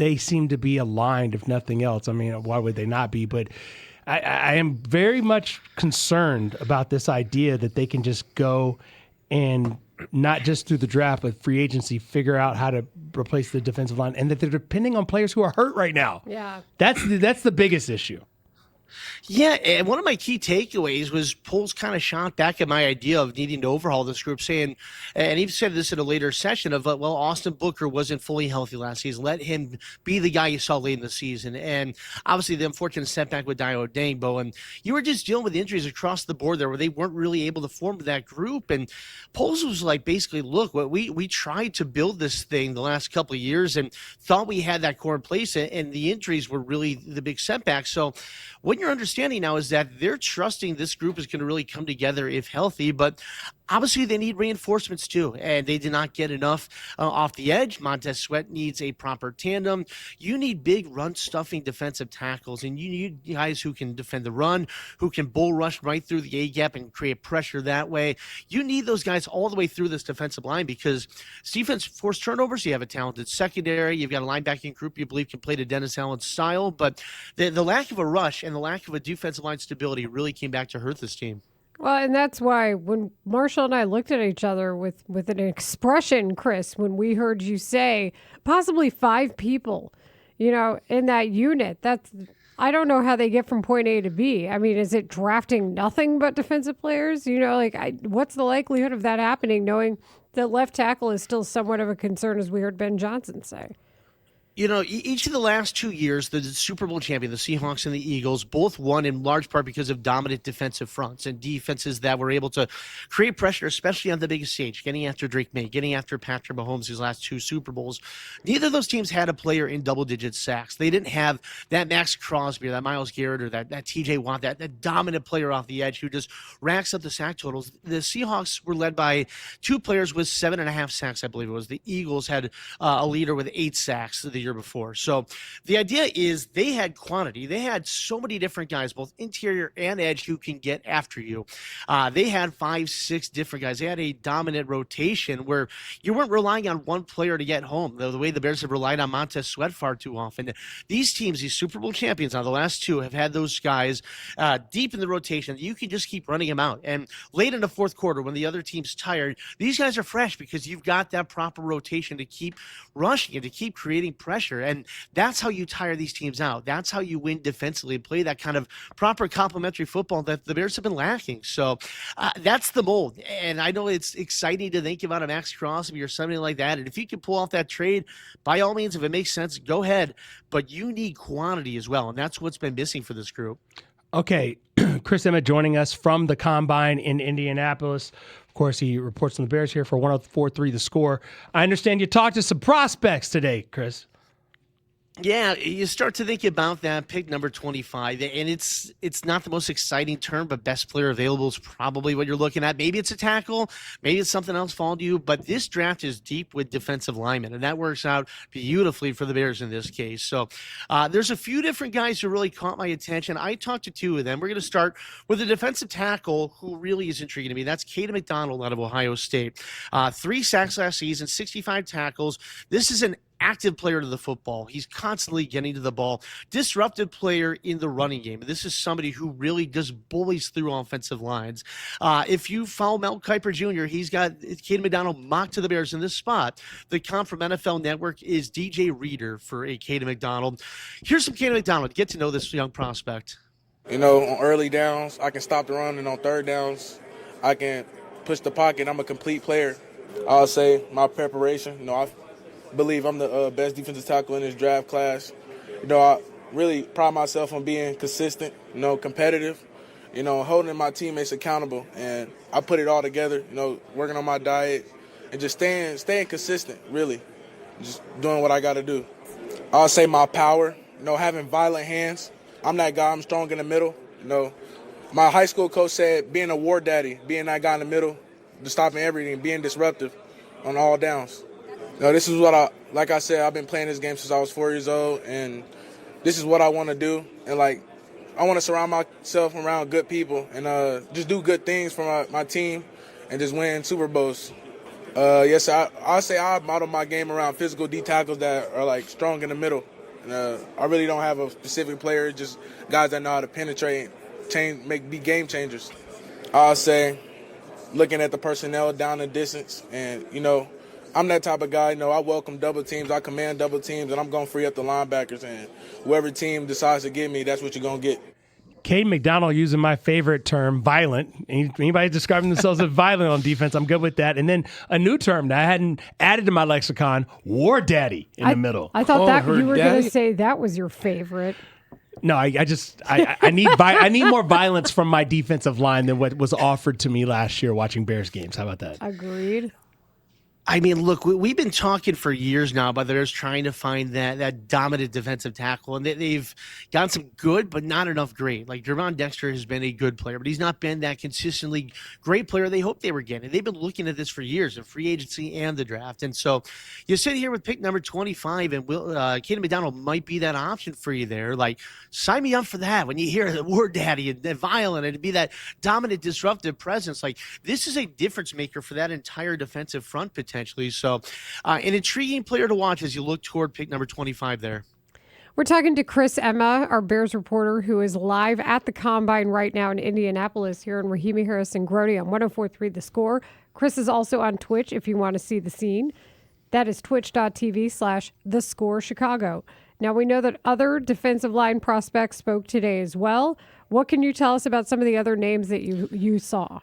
they seem to be aligned, if nothing else. I mean, why would they not be? But I am very much concerned about this idea that they can just go and not just through the draft, but free agency, figure out how to replace the defensive line, and that they're depending on players who are hurt right now. Yeah. That's the biggest issue. Yeah, and one of my key takeaways was Poles kind of shot back at my idea of needing to overhaul this group, saying, and he said this in a later session of, well, Austin Booker wasn't fully healthy last season. Let him be the guy you saw late in the season. And obviously the unfortunate setback with Dio Dangbo, and you were just dealing with injuries across the board there where they weren't really able to form that group. And Poles was like, basically, look, we tried to build this thing the last couple of years and thought we had that core in place, and the injuries were really the big setback. So what you're understanding now is that they're trusting this group is going to really come together if healthy, but obviously they need reinforcements too, and they did not get enough off the edge. Montez Sweat needs a proper tandem. You need big run-stuffing defensive tackles, and you need guys who can defend the run, who can bull rush right through the A-gap and create pressure that way. You need those guys all the way through this defensive line because defense forced turnovers. You have a talented secondary. You've got a linebacking group you believe can play to Dennis Allen's style, but the lack of a rush and the lack of a defensive line stability really came back to hurt this team. Well, and that's why when Marshall and I looked at each other with an expression, Chris, when we heard you say possibly 5 people, in that unit, I don't know how they get from point A to B. I mean, is it drafting nothing but defensive players? What's the likelihood of that happening, knowing that left tackle is still somewhat of a concern, as we heard Ben Johnson say? Each of the last 2 years, the Super Bowl champion, the Seahawks and the Eagles, both won in large part because of dominant defensive fronts and defenses that were able to create pressure, especially on the biggest stage, getting after Drake May, getting after Patrick Mahomes, his last 2 Super Bowls. Neither of those teams had a player in double-digit sacks. They didn't have that Max Crosby or that Myles Garrett or that T.J. Watt, that dominant player off the edge who just racks up the sack totals. The Seahawks were led by 2 players with 7.5 sacks, I believe it was. The Eagles had a leader with 8 sacks the year before. So the idea is they had quantity. They had so many different guys, both interior and edge, who can get after you. They had 5, 6 different guys. They had a dominant rotation where you weren't relying on one player to get home, the way the Bears have relied on Montez Sweat far too often. These teams, these Super Bowl champions, now the last 2, have had those guys deep in the rotation. You can just keep running them out. And late in the fourth quarter, when the other team's tired, these guys are fresh because you've got that proper rotation to keep rushing and to keep creating pressure. And that's how you tire these teams out. That's how you win defensively and play that kind of proper complementary football that the Bears have been lacking. So that's the mold. And I know it's exciting to think about a Max Crosby or something like that. And if you can pull off that trade, by all means, if it makes sense, go ahead. But you need quantity as well. And that's what's been missing for this group. Okay. Chris Emmett joining us from the Combine in Indianapolis. Of course, he reports on the Bears here for 104.3 The Score. I understand you talked to some prospects today, Chris. Yeah, you start to think about that pick number 25, and it's not the most exciting term, but best player available is probably what you're looking at. Maybe it's a tackle, maybe it's something else falling to you, but this draft is deep with defensive linemen, and that works out beautifully for the Bears in this case. So there's a few different guys who really caught my attention. I talked to 2 of them. We're going to start with a defensive tackle who really is intriguing to me. That's Kayden McDonald out of Ohio State. 3 sacks last season, 65 tackles. This is an active player to the football. He's constantly getting to the ball. Disruptive player in the running game. This is somebody who really just bullies through offensive lines. If you follow Mel Kiper Jr., he's got Kayden McDonald mocked to the Bears in this spot. The comp from NFL Network is DJ Reader for a Kayden McDonald. Here's some Kayden McDonald. Get to know this young prospect. On early downs, I can stop the run, and on third downs, I can push the pocket. I'm a complete player. I'll say my preparation, I believe I'm the best defensive tackle in this draft class. I really pride myself on being consistent, competitive, holding my teammates accountable. And I put it all together, working on my diet and just staying consistent, really, just doing what I got to do. I'll say my power, having violent hands. I'm that guy. I'm strong in the middle. My high school coach said being a war daddy, being that guy in the middle, stopping everything, being disruptive on all downs. This is what like I said, I've been playing this game since I was 4 years old, and this is what I want to do. And, I want to surround myself around good people and just do good things for my team and just win Super Bowls. Yes, I'll say I model my game around physical D tackles that are like strong in the middle. I really don't have a specific player, just guys that know how to penetrate, be game changers. I'll say looking at the personnel down the distance, and I'm that type of guy. I welcome double teams, I command double teams, and I'm going to free up the linebackers. And whoever team decides to get me, that's what you're going to get. Kayden McDonald using my favorite term, violent. Anybody describing themselves as violent on defense, I'm good with that. And then a new term that I hadn't added to my lexicon, war daddy in the middle. I thought that you were going to say that was your favorite. No, I need more violence from my defensive line than what was offered to me last year watching Bears games. How about that? Agreed. I mean, look, we've been talking for years now about the Bears trying to find that dominant defensive tackle, and they've gotten some good, but not enough great. Like, Jermon Dexter has been a good player, but he's not been that consistently great player they hoped they were getting. They've been looking at this for years in free agency and the draft. And so you sit here with pick number 25, and Kayden McDonald might be that option for you there. Like, sign me up for that. When you hear the war daddy and violent and be that dominant, disruptive presence, like, this is a difference maker for that entire defensive front potentially. So an intriguing player to watch as you look toward pick number 25 there. We're talking to Chris Emma, our Bears reporter, who is live at the Combine right now in Indianapolis here in Rahimi Harris and Grote on 104.3 The Score. Chris is also on Twitch if you want to see the scene. That is twitch.tv/The Score Chicago. Now, we know that other defensive line prospects spoke today as well. What can you tell us about some of the other names that you saw?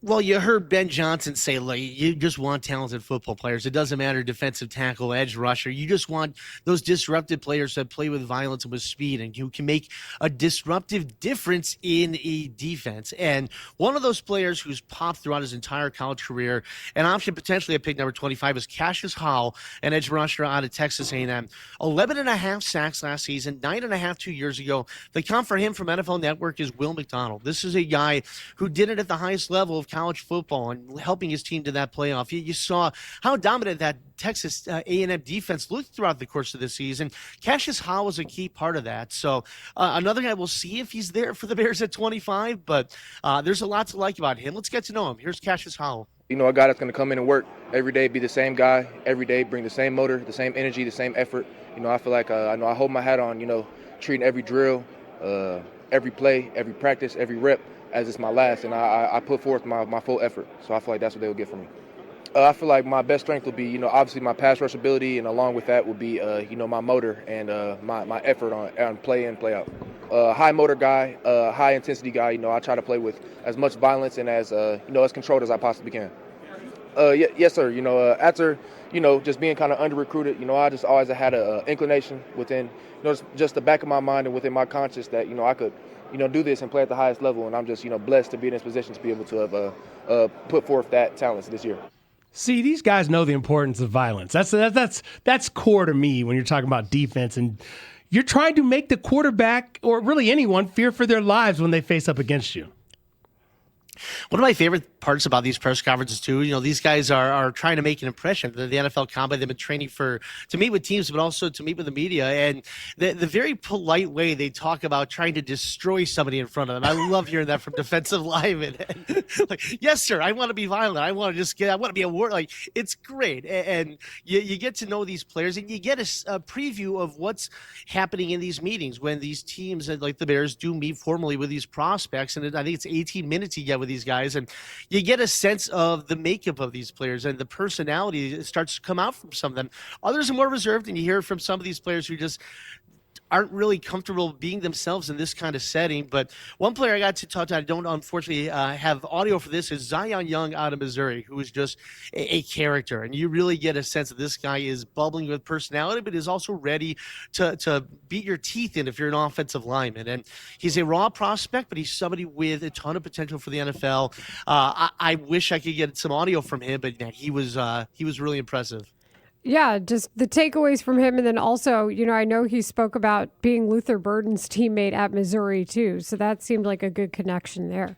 Well, you heard Ben Johnson say, like, you just want talented football players. It doesn't matter defensive tackle, edge rusher. You just want those disruptive players that play with violence and with speed and who can make a disruptive difference in a defense. And one of those players who's popped throughout his entire college career, an option potentially at pick number 25, is Cashius Howell, an edge rusher out of Texas A&M. 11.5 sacks last season, 9.5 2 years ago. The comp for him from NFL Network is Will McDonald. This is a guy who did it at the highest level of college football and helping his team to that playoff. You saw how dominant that Texas A&M defense looked throughout the course of the season. Cashius Howell was a key part of that. So another guy, we'll see if he's there for the Bears at 25, but there's a lot to like about him. Let's get to know him. Here's Cashius Howell. A guy that's going to come in and work every day, be the same guy every day, bring the same motor, the same energy, the same effort. I feel like I hold my hat on, treating every drill, every play, every practice, every rep as it's my last, and I put forth my full effort. So I feel like that's what they will get from me. I feel like my best strength will be, obviously my pass rush ability, and along with that would be, my motor and my effort on play in, play out. High motor guy, high intensity guy. I try to play with as much violence and as as controlled as I possibly can. Yes, sir. After just being kind of under recruited, I just always had an inclination within, just the back of my mind and within my conscience that I could, do this and play at the highest level. And I'm just blessed to be in this position to be able to have put forth that talent this year. See, these guys know the importance of violence. That's core to me when you're talking about defense, and you're trying to make the quarterback or really anyone fear for their lives when they face up against you. One of my favorite parts about these press conferences, too, these guys are trying to make an impression. The NFL Combine, they've been training to meet with teams, but also to meet with the media. And the very polite way they talk about trying to destroy somebody in front of them. I love hearing that from defensive linemen. Like, yes, sir, I want to be violent. I want to be a war. Like, it's great. And you get to know these players, and you get a preview of what's happening in these meetings when these teams, like the Bears, do meet formally with these prospects. And I think it's 18 minutes you get with these guys, and you get a sense of the makeup of these players and the personality starts to come out from some of them. Others are more reserved, and you hear from some of these players who just aren't really comfortable being themselves in this kind of setting. But one player I got to talk to, I don't unfortunately have audio for this, is Zion Young out of Missouri, who is just a character. And you really get a sense that this guy is bubbling with personality, but is also ready to beat your teeth in if you're an offensive lineman. And he's a raw prospect, but he's somebody with a ton of potential for the NFL. I wish I could get some audio from him, but man, he was really impressive. Yeah, just the takeaways from him. And then also, I know he spoke about being Luther Burden's teammate at Missouri, too. So that seemed like a good connection there.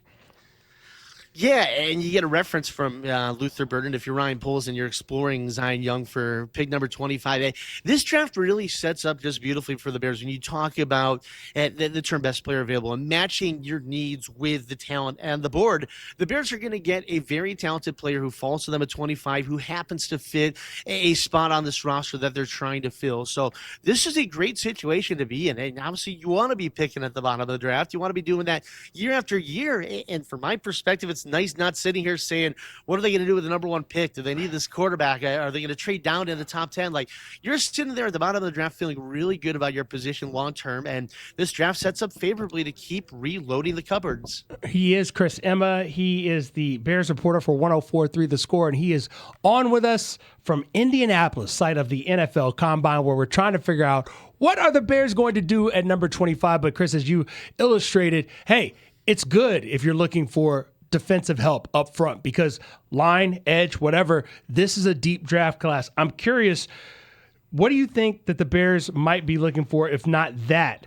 Yeah, and you get a reference from Luther Burden. If you're Ryan Poles and you're exploring Zion Young for pick number 25, this draft really sets up just beautifully for the Bears when you talk about the term best player available and matching your needs with the talent and the board. The Bears are going to get a very talented player who falls to them at 25 who happens to fit a spot on this roster that they're trying to fill. So this is a great situation to be in. And obviously, you want to be picking at the bottom of the draft. You want to be doing that year after year. And from my perspective, it's nice not sitting here saying, what are they going to do with the number one pick? Do they need this quarterback? Are they going to trade down in the top 10? Like, you're sitting there at the bottom of the draft feeling really good about your position long term, and this draft sets up favorably to keep reloading the cupboards. He is Chris Emma. He is the Bears reporter for 104.3 The Score, and he is on with us from Indianapolis, site of the NFL Combine, where we're trying to figure out what are the Bears going to do at number 25. But Chris, as you illustrated, hey, it's good if you're looking for defensive help up front because line, edge, whatever, this is a deep draft class. I'm curious, what do you think that the Bears might be looking for, if not that,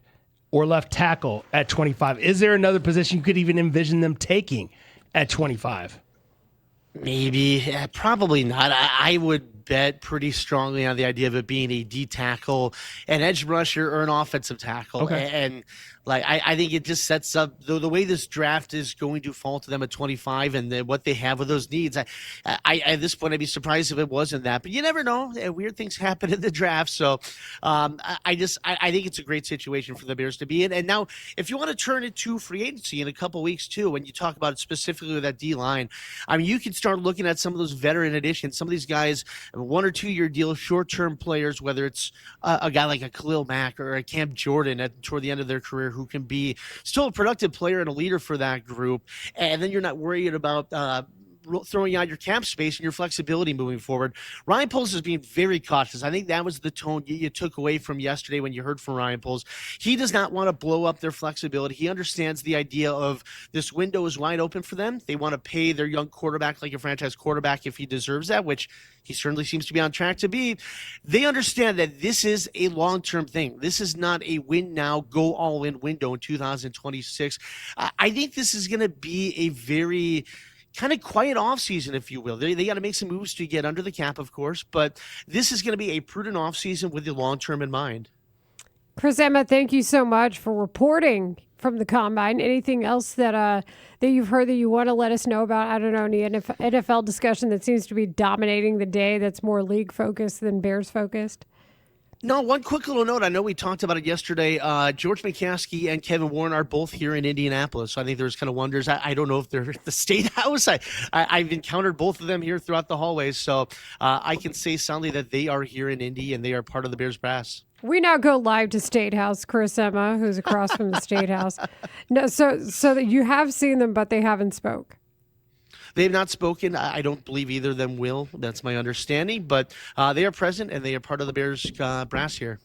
or left tackle at 25? Is there another position you could even envision them taking at 25? Maybe, probably not. I would bet pretty strongly on the idea of it being a D tackle, an edge rusher, or an offensive tackle. Okay. And like I think it just sets up the way this draft is going to fall to them at 25 and what they have with those needs. I at this point I'd be surprised if it wasn't that, but you never know. Weird things happen in the draft, so I think it's a great situation for the Bears to be in. And now, if you want to turn it to free agency in a couple weeks too, when you talk about it specifically with that D line, I mean you can start looking at some of those veteran additions. Some of these guys, 1 or 2 year deals, short term players, whether it's a guy like a Khalil Mack or a Cam Jordan toward the end of their career, who can be still a productive player and a leader for that group. And then you're not worried about throwing out your cap space and your flexibility moving forward. Ryan Poles is being very cautious. I think that was the tone you took away from yesterday when you heard from Ryan Poles. He does not want to blow up their flexibility. He understands the idea of this window is wide open for them. They want to pay their young quarterback like a franchise quarterback if he deserves that, which he certainly seems to be on track to be. They understand that this is a long-term thing. This is not a win now, go all-in window in 2026. I think this is going to be a very kind of quiet offseason, if you will. They got to make some moves to get under the cap, of course, but this is going to be a prudent offseason with the long-term in mind. Chris Emma, thank you so much for reporting from the Combine. Anything else that you've heard that you want to let us know about? I don't know, any NFL discussion that seems to be dominating the day that's more league-focused than Bears-focused? No, one quick little note. I know we talked about it yesterday. George McCaskey and Kevin Warren are both here in Indianapolis. So I think there's kind of wonders. I don't know if they're at the State House. I've encountered both of them here throughout the hallways. So I can say soundly that they are here in Indy and they are part of the Bears brass. We now go live to State House, Chris Emma, who's across from the State House. No, so that you have seen them, but they haven't spoke. They have not spoken. I don't believe either of them will. That's my understanding. But they are present, and they are part of the Bears brass here.